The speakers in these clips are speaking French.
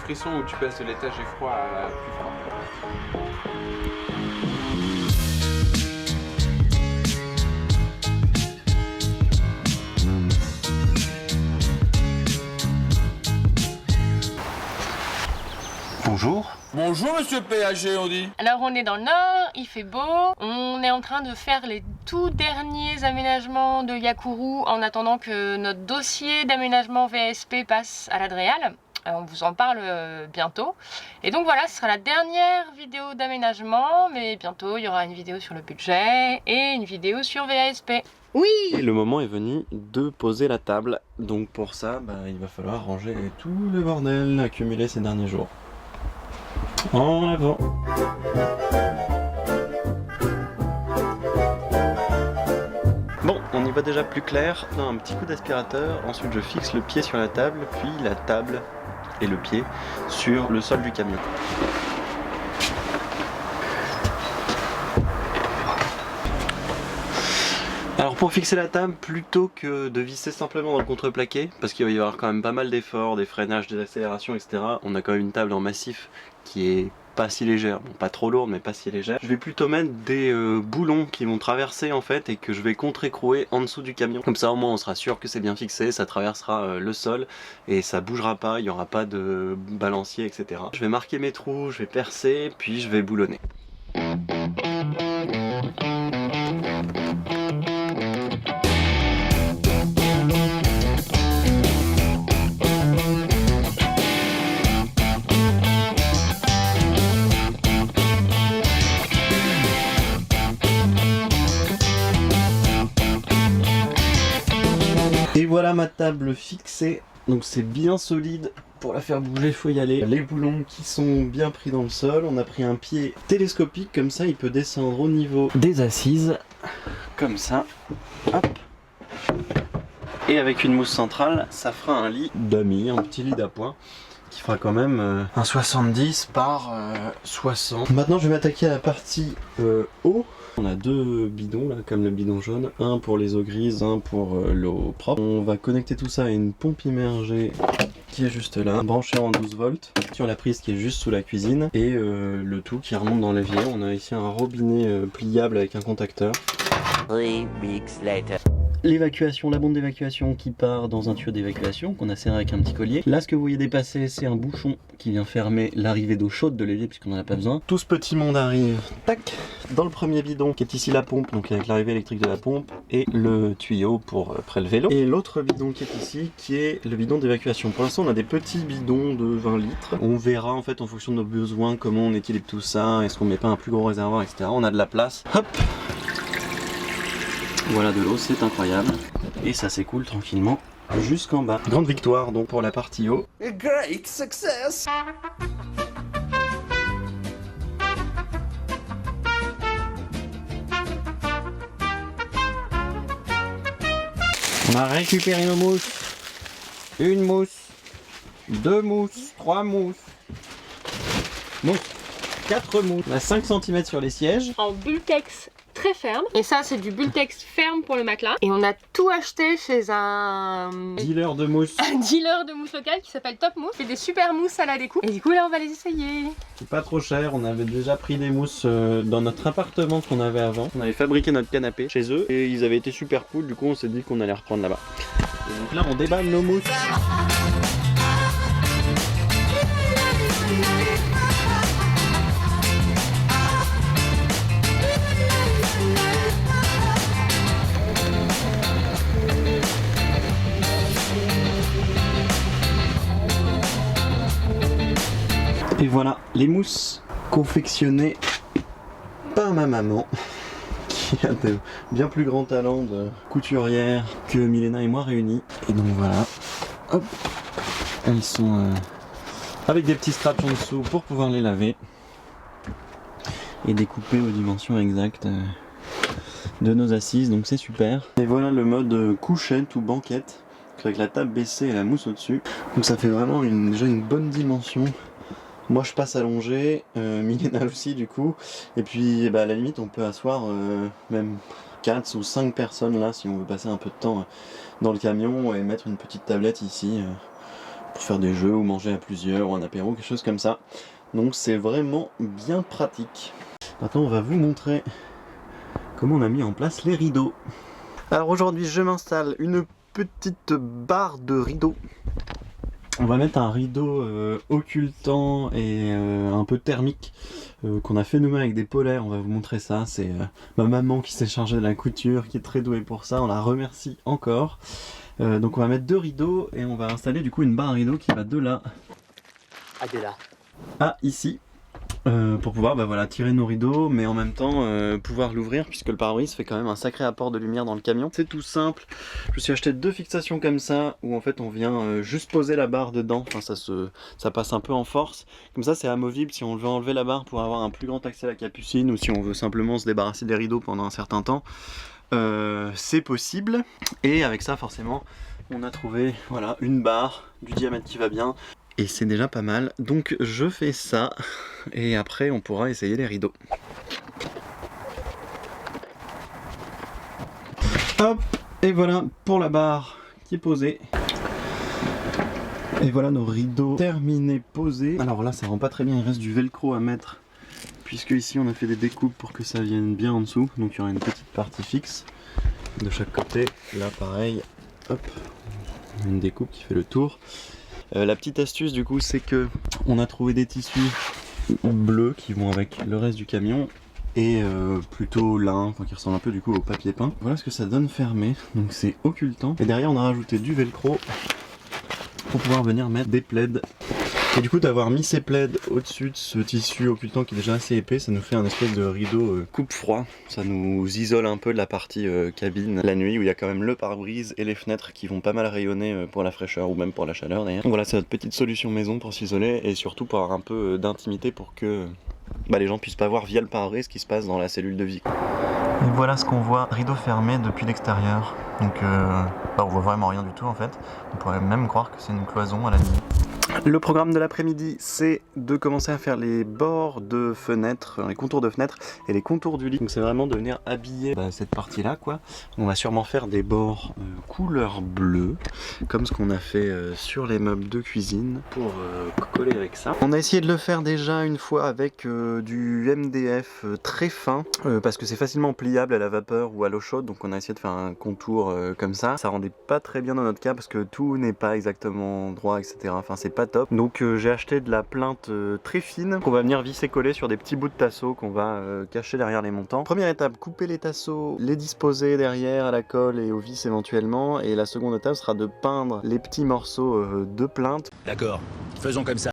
frisson où tu passes de l'étage froid à plus froid. Bonjour. Bonjour monsieur PHG, on dit. Alors on est dans le nord, il fait beau, on est en train de faire les tout derniers aménagements de Yakuru en attendant que notre dossier d'aménagement VASP passe à l'Adréal. On vous en parle bientôt. Et donc voilà, ce sera la dernière vidéo d'aménagement, mais bientôt il y aura une vidéo sur le budget et une vidéo sur VASP. Oui! Et le moment est venu de poser la table. Donc pour ça, il va falloir ranger tout le bordel accumulé ces derniers jours. En avant. Bon, on y va déjà plus clair. Un petit coup d'aspirateur. Ensuite, je fixe le pied sur la table, puis la table et le pied sur le sol du camion. Alors pour fixer la table, plutôt que de visser simplement dans le contreplaqué, parce qu'il va y avoir quand même pas mal d'efforts, des freinages, des accélérations, etc. On a quand même une table en massif qui est pas si légère, bon pas trop lourde mais pas si légère. Je vais plutôt mettre des boulons qui vont traverser en fait et que je vais contre-écrouer en dessous du camion. Comme ça au moins on sera sûr que c'est bien fixé, ça traversera le sol et ça bougera pas, il n'y aura pas de balancier, etc. Je vais marquer mes trous, je vais percer, puis je vais boulonner. Et voilà ma table fixée, donc c'est bien solide, pour la faire bouger il faut y aller. Les boulons qui sont bien pris dans le sol, on a pris un pied télescopique, comme ça il peut descendre au niveau des assises, comme ça, hop. Et avec une mousse centrale, ça fera un lit d'amis, un petit lit d'appoint, qui fera quand même un 70 par 60. Maintenant je vais m'attaquer à la partie haut. On a deux bidons là, comme le bidon jaune, un pour les eaux grises, un pour l'eau propre. On va connecter tout ça à une pompe immergée qui est juste là, branchée en 12 volts, sur la prise qui est juste sous la cuisine, et le tout qui remonte dans l'évier. On a ici un robinet pliable avec un contacteur. 3 weeks later. L'évacuation, la bombe d'évacuation qui part dans un tuyau d'évacuation qu'on a serré avec un petit collier. Là ce que vous voyez dépasser, c'est un bouchon qui vient fermer l'arrivée d'eau chaude de l'évier puisqu'on n'en a pas besoin. Tout ce petit monde arrive, tac, dans le premier bidon qui est ici la pompe, donc avec l'arrivée électrique de la pompe et le tuyau pour prélever l'eau. Et l'autre bidon qui est ici, qui est le bidon d'évacuation. Pour l'instant on a des petits bidons de 20 litres. On verra en fait en fonction de nos besoins comment on équilibre tout ça, est-ce qu'on met pas un plus gros réservoir, etc. On a de la place. Hop. Voilà de l'eau, c'est incroyable. Et ça s'écoule tranquillement jusqu'en bas. Grande victoire donc pour la partie haut. A great success. On a récupéré nos mousses. Une mousse, deux mousses, trois mousses. Donc 4 mousses. On a 5 cm sur les sièges. En Bultex très ferme. Et ça c'est du Bultex ferme pour le matelas. Et on a tout acheté chez un Dealer de mousse. un dealer de mousse local qui s'appelle Top Mousse. C'est des super mousses à la découpe. Et du coup là on va les essayer. C'est pas trop cher, on avait déjà pris des mousses dans notre appartement qu'on avait avant. On avait fabriqué notre canapé chez eux et ils avaient été super cool, du coup on s'est dit qu'on allait reprendre là-bas. Et donc là on déballe nos mousses. Et voilà, les mousses confectionnées par ma maman, qui a de bien plus grands talents de couturière que Milena et moi réunis. Et donc voilà, hop, elles sont avec des petits straps en dessous pour pouvoir les laver et découper aux dimensions exactes de nos assises, donc c'est super. Et voilà le mode couchette ou banquette, avec la table baissée et la mousse au-dessus. Donc ça fait vraiment déjà une bonne dimension. Moi je passe allongé, Milena aussi du coup, et puis à la limite on peut asseoir même 4 ou 5 personnes là si on veut passer un peu de temps dans le camion et mettre une petite tablette ici pour faire des jeux ou manger à plusieurs ou un apéro, quelque chose comme ça. Donc c'est vraiment bien pratique. Maintenant on va vous montrer comment on a mis en place les rideaux. Alors aujourd'hui je m'installe une petite barre de rideaux. On va mettre un rideau occultant et un peu thermique qu'on a fait nous-mêmes avec des polaires. On va vous montrer ça. C'est ma maman qui s'est chargée de la couture, qui est très douée pour ça. On la remercie encore. Donc on va mettre 2 rideaux et on va installer du coup une barre à rideaux qui va de là à ici. Pour pouvoir voilà, tirer nos rideaux, mais en même temps pouvoir l'ouvrir, puisque le pare-brise fait quand même un sacré apport de lumière dans le camion. C'est tout simple, je me suis acheté 2 fixations comme ça, où en fait on vient juste poser la barre dedans, enfin ça passe un peu en force, comme ça c'est amovible si on veut enlever la barre pour avoir un plus grand accès à la capucine, ou si on veut simplement se débarrasser des rideaux pendant un certain temps, c'est possible. Et avec ça forcément on a trouvé voilà, une barre du diamètre qui va bien. Et c'est déjà pas mal, donc je fais ça, et après on pourra essayer les rideaux. Hop, et voilà pour la barre qui est posée. Et voilà nos rideaux terminés, posés. Alors là ça rend pas très bien, il reste du velcro à mettre, puisque ici on a fait des découpes pour que ça vienne bien en dessous. Donc il y aura une petite partie fixe de chaque côté. Là pareil, hop, une découpe qui fait le tour. La petite astuce du coup c'est que on a trouvé des tissus bleus qui vont avec le reste du camion et plutôt lin, enfin, qui ressemble un peu du coup au papier peint. Voilà ce que ça donne fermé, donc c'est occultant. Et derrière on a rajouté du velcro pour pouvoir venir mettre des plaids. Et du coup d'avoir mis ces plaids au-dessus de ce tissu occultant qui est déjà assez épais, ça nous fait un espèce de rideau coupe-froid. Ça nous isole un peu de la partie cabine la nuit, où il y a quand même le pare-brise et les fenêtres qui vont pas mal rayonner pour la fraîcheur ou même pour la chaleur d'ailleurs. Donc voilà, c'est notre petite solution maison pour s'isoler et surtout pour avoir un peu d'intimité pour que les gens puissent pas voir via le pare-brise ce qui se passe dans la cellule de vie. Et voilà ce qu'on voit, rideau fermé depuis l'extérieur. Donc on voit vraiment rien du tout en fait. On pourrait même croire que c'est une cloison à la limite. Le programme de l'après-midi, c'est de commencer à faire les bords de fenêtres, les contours de fenêtres et les contours du lit. Donc c'est vraiment de venir habiller cette partie-là, quoi. On va sûrement faire des bords couleur bleue, comme ce qu'on a fait sur les meubles de cuisine pour coller avec ça. On a essayé de le faire déjà une fois avec du MDF très fin, parce que c'est facilement pliable à la vapeur ou à l'eau chaude. Donc on a essayé de faire un contour comme ça. Ça rendait pas très bien dans notre cas parce que tout n'est pas exactement droit, etc. Enfin c'est pas top. Donc j'ai acheté de la plinthe très fine qu'on va venir visser coller sur des petits bouts de tasseau qu'on va cacher derrière les montants. Première étape, couper les tasseaux, les disposer derrière à la colle et aux vis éventuellement, et la seconde étape sera de peindre les petits morceaux de plinthe. D'accord, faisons comme ça.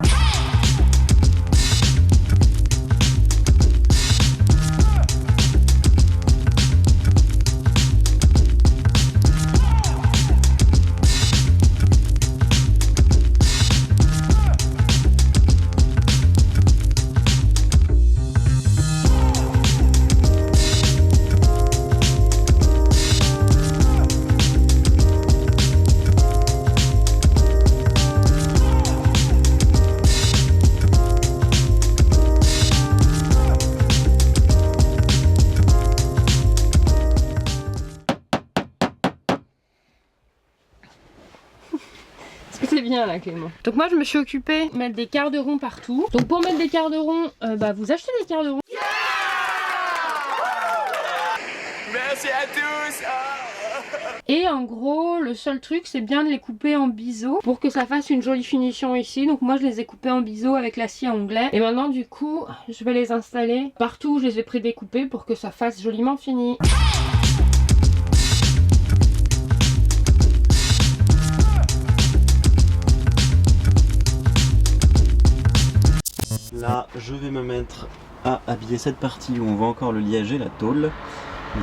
C'est bien là Clément. Donc moi je me suis occupée de mettre des quarts de rond partout. Donc pour mettre des quarts de rond, vous achetez des quarts de rond. Yeah. Merci à tous. Et en gros le seul truc c'est bien de les couper en biseau pour que ça fasse une jolie finition ici. Donc moi je les ai coupés en biseau avec la scie à onglet. Et maintenant du coup je vais les installer partout où je les ai prédécoupés pour que ça fasse joliment fini. Là, je vais me mettre à habiller cette partie où on voit encore le liager, la tôle.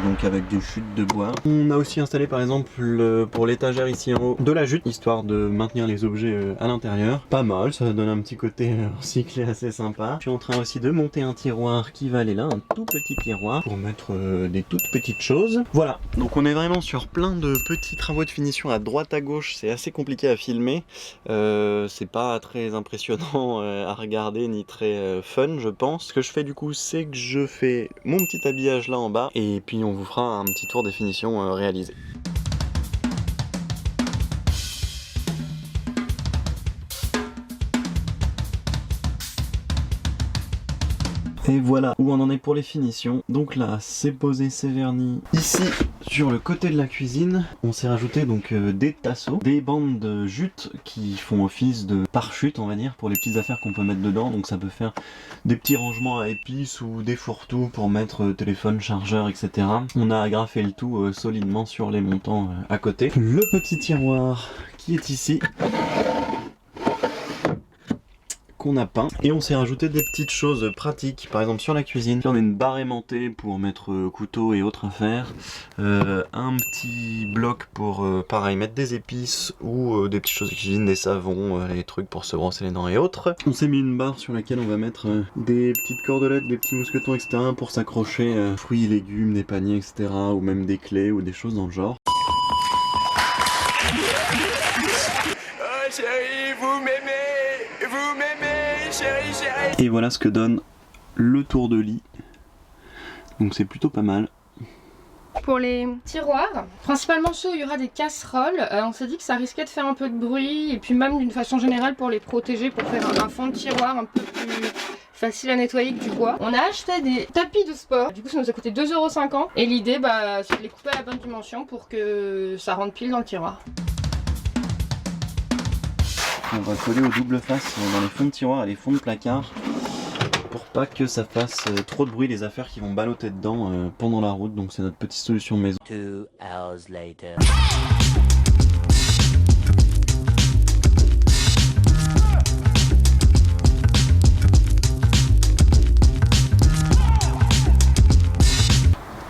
Donc avec des chutes de bois. On a aussi installé par exemple pour l'étagère ici en haut de la jute, histoire de maintenir les objets à l'intérieur. Pas mal, ça donne un petit côté recyclé assez sympa. Je suis en train aussi de monter un tiroir qui va aller là, un tout petit tiroir pour mettre des toutes petites choses. Voilà, donc on est vraiment sur plein de petits travaux de finition à droite à gauche. C'est assez compliqué à filmer, c'est pas très impressionnant à regarder ni très fun je pense. Ce que je fais du coup c'est que je fais mon petit habillage là en bas et puis on vous fera un petit tour des finitions réalisées. Et voilà où on en est pour les finitions. Donc là, c'est posé, c'est verni. Ici, sur le côté de la cuisine, on s'est rajouté donc des tasseaux, des bandes de jute qui font office de pare-chute, on va dire, pour les petites affaires qu'on peut mettre dedans. Donc ça peut faire des petits rangements à épices ou des fourre-tout pour mettre téléphone, chargeur, etc. On a agrafé le tout solidement sur les montants à côté. Le petit tiroir qui est ici, qu'on a peint, et on s'est rajouté des petites choses pratiques, par exemple sur la cuisine. Là, on a une barre aimantée pour mettre couteaux et autres affaires, un petit bloc pour pareil mettre des épices ou des petites choses de cuisine, des savons, les trucs pour se brosser les dents et autres. On s'est mis une barre sur laquelle on va mettre des petites cordelettes, des petits mousquetons, etc. pour s'accrocher fruits et légumes, des paniers, etc. ou même des clés ou des choses dans le genre. Oh chérie, vous m'aimez, chérie, chérie. Et voilà ce que donne le tour de lit. Donc c'est plutôt pas mal. Pour les tiroirs, principalement ceux où il y aura des casseroles, on s'est dit que ça risquait de faire un peu de bruit, et puis même d'une façon générale pour les protéger, pour faire un fond de tiroir un peu plus facile à nettoyer que du bois. On a acheté des tapis de sport, du coup ça nous a coûté 2,50 €, et l'idée c'est de les couper à la bonne dimension pour que ça rentre pile dans le tiroir. On va coller au double face dans les fonds de tiroir et les fonds de placard pour pas que ça fasse trop de bruit, les affaires qui vont balloter dedans pendant la route. Donc c'est notre petite solution maison. 2 hours later.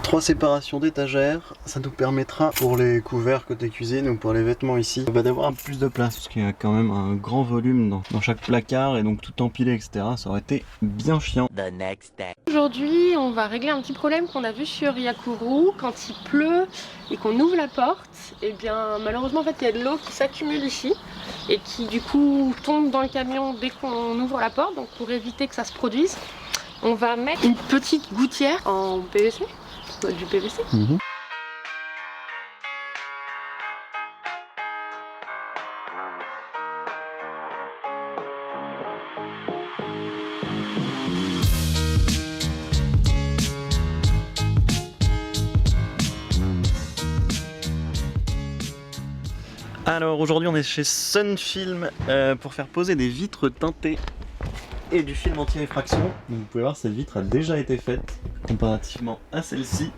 Trois séparations d'étagères, ça nous permettra pour les couverts côté cuisine ou pour les vêtements ici d'avoir un peu plus de place, parce qu'il y a quand même un grand volume dans chaque placard et donc tout empilé, etc. Ça aurait été bien chiant. The next day. Aujourd'hui on va régler un petit problème qu'on a vu sur Yakuru. Quand il pleut et qu'on ouvre la porte, et bien malheureusement en fait il y a de l'eau qui s'accumule ici et qui du coup tombe dans le camion dès qu'on ouvre la porte. Donc pour éviter que ça se produise, on va mettre une petite gouttière en PVC. Du PVC. Alors aujourd'hui on est chez Sunfilm pour faire poser des vitres teintées et du film anti-réfraction. Donc vous pouvez voir, cette vitre a déjà été faite comparativement à celle-ci.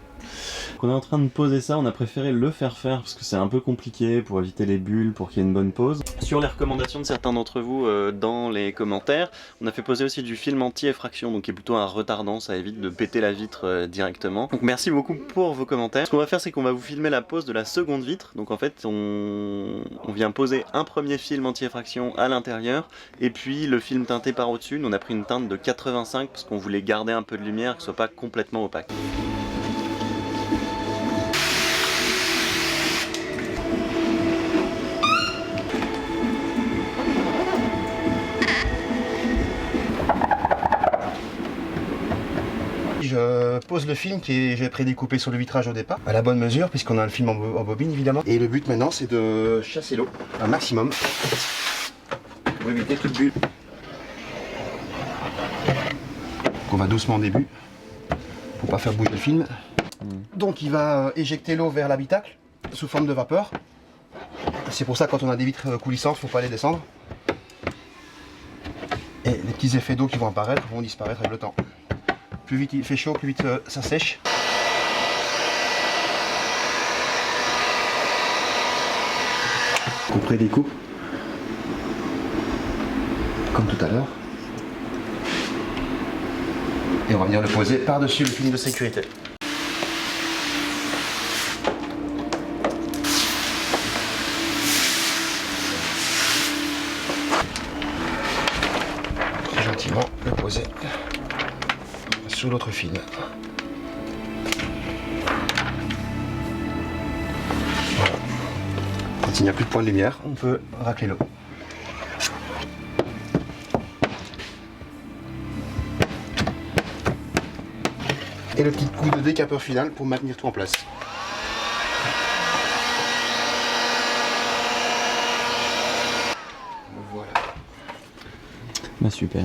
On est en train de poser ça, on a préféré le faire parce que c'est un peu compliqué pour éviter les bulles, pour qu'il y ait une bonne pose. Sur les recommandations de certains d'entre vous dans les commentaires, on a fait poser aussi du film anti-effraction, donc qui est plutôt un retardant, ça évite de péter la vitre directement. Donc merci beaucoup pour vos commentaires. Ce qu'on va faire, c'est qu'on va vous filmer la pose de la seconde vitre. Donc en fait on vient poser un premier film anti-effraction à l'intérieur et puis le film teinté par au-dessus. Nous on a pris une teinte de 85 parce qu'on voulait garder un peu de lumière, que ce soit pas complètement opaque. Je pose le film que j'ai prédécoupé sur le vitrage au départ, à la bonne mesure, puisqu'on a le film en bobine évidemment. Et le but maintenant c'est de chasser l'eau un maximum pour éviter toute bulle. On va doucement au début pour pas faire bouger le film. Donc il va éjecter l'eau vers l'habitacle sous forme de vapeur. C'est pour ça quand on a des vitres coulissantes, faut pas les descendre. Et les petits effets d'eau qui vont apparaître vont disparaître avec le temps. Plus vite il fait chaud, plus vite ça sèche. On prédécoupe, comme tout à l'heure. Et on va venir le poser par-dessus le film de sécurité. Très gentiment le poser sous l'autre film. Voilà. Quand il n'y a plus de point de lumière, on peut racler l'eau. Et le petit coup de décapeur final pour maintenir tout en place. Voilà. Bah super.